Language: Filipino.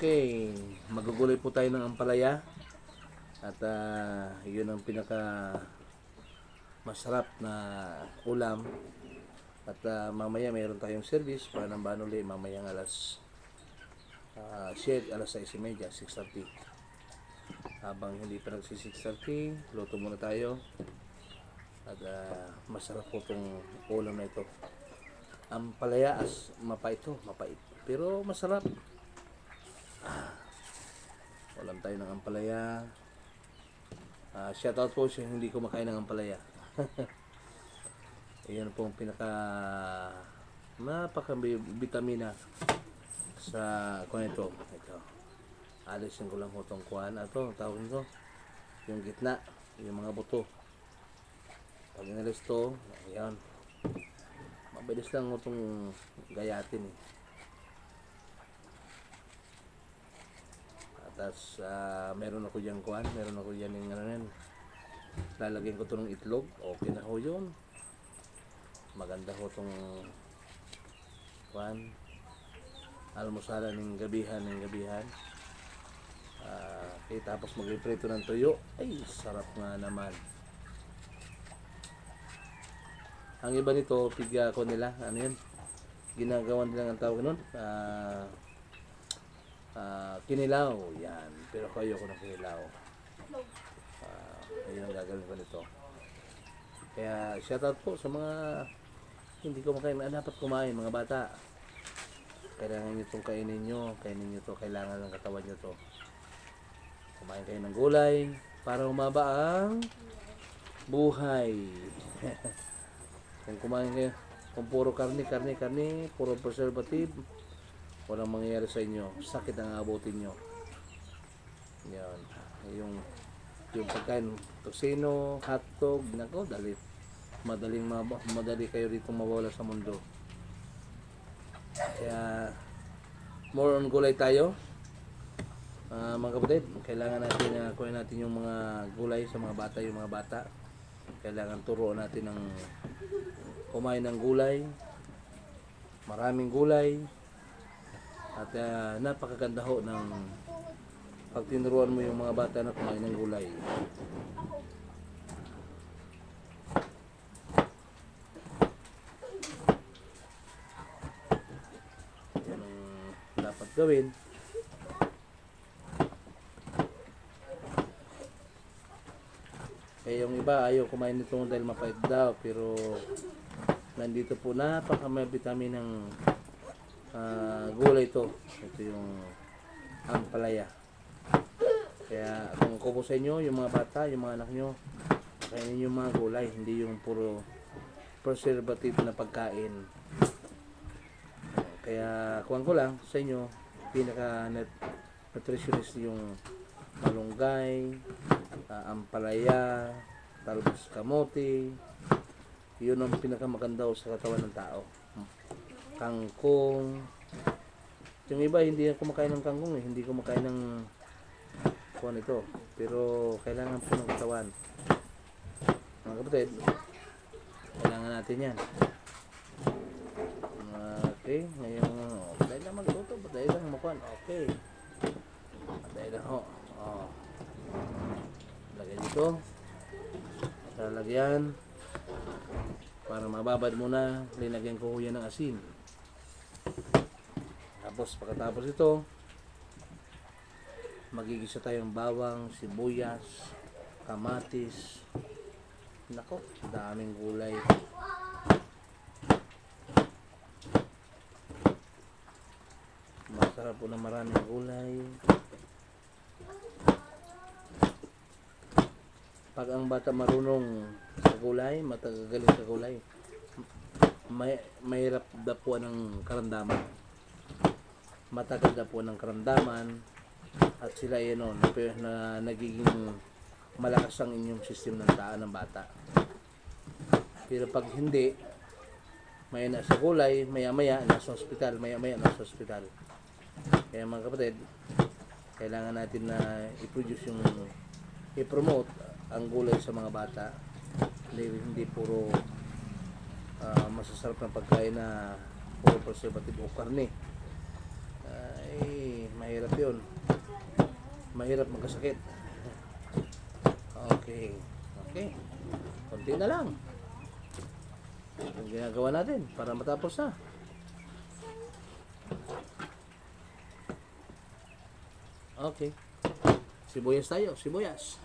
Okay, magugulay po tayo ng ampalaya at yun ang pinaka masarap na ulam at mamaya mayroon tayong service para ng banuli mamayang alas 6:30, 6:30. Habang hindi pa nagsi 6:30, luto muna tayo at masarap po itong ulam na ito. Ampalaya mapait pero masarap. Ulam tayo ng ampalaya. Shoutout po siya hindi kumakain ng ampalaya. Iyan po ang napaka-vitamina sa kuwan ito. Alisin ko lang po itong kuwan. Ito, tawag nito. Yung gitna, yung mga buto. Pag inalis ito, ayan. Mabilis lang itong gayatin eh. Tapos meron ako dyan kuhan, meron ako dyan yung lalagyan ko ito ng itlog, okay na ho yun. Maganda ho itong kuhan, almusalan ng gabihan. Okay, tapos mag-prito ng tuyo, ay sarap nga naman. Ang iba nito, pigya ko nila, ano yun, ginagawan nila ang tawag nun, kinilaw, yan. Pero kayo ko ng kinilaw. Ayun ang gagawin ko nito. Kaya shoutout po sa mga hindi kumakain na dapat kumain, mga bata. Kailangan nyo itong kainin nyo ito, kailangan ng katawan nyo to. Kumain kayo ng gulay para humaba ang buhay. Kung kumain kayo, kung puro karne, puro preservative, walang mangyayari sa inyo, sakit ang abutin nyo. Yan, yung pagkain, tosino, hotdog, nako, madali kayo dito mawala sa mundo. Kaya more on gulay tayo, mga kapatid. Kailangan natin kunin natin yung mga gulay sa mga bata. Yung mga bata kailangan turuan natin ng kumain ng gulay, maraming gulay. At napakaganda ho ng pag tinuruan mo yung mga bata na kumain ng gulay. Yan ang dapat gawin. Kaya yung iba ayaw kumain nito dahil mapait daw, pero nandito po napaka-vitamin ng gulay ito. Ito yung ampalaya. Kaya kung kuko sa inyo, yung mga bata, yung mga anak nyo, kainin yung mga gulay, hindi yung puro preservative na pagkain. Kaya kuwan ko lang sa inyo, pinaka nutritionist yung malunggay, ampalaya, talbos kamote. Yun ang pinakamaganda sa katawan ng tao. Kangkong. Yung iba hindi kumakain ng kangkong eh, hindi kumakain ng kuwan ito, pero kailangan po ng katawan. Mga kapatid, kailangan natin yan. Okay, ngayon dahil lang magluto, dahil lang makuan. Okay, dahil lang ho. Lagay dito, lalagyan para mababad muna. Linagyan ko yan ng asin. Tapos pagkatapos ito, magigisa tayong bawang, sibuyas, kamatis. Nako, daming gulay. Masarap po na maraming gulay. Pag ang bata marunong sa gulay, matagagaling sa gulay, mahirap dapuan ng karamdaman. Matagal na po ng karamdaman at sila na nagiging malakas ang inyong system ng taan ng bata. Pero pag hindi, may na sa gulay, maya-maya nasa ospital, Kaya mga kapatid, kailangan natin na i-promote ang gulay sa mga bata. Hindi puro masasarap na pagkain na puro preservative o karne. Ay mahirap mahirap yun. Mahirap magkasakit. Okay. Okay. Konti na lang. Yung ginagawa natin para matapos na. Okay. Sibuyas tayo. Sibuyas.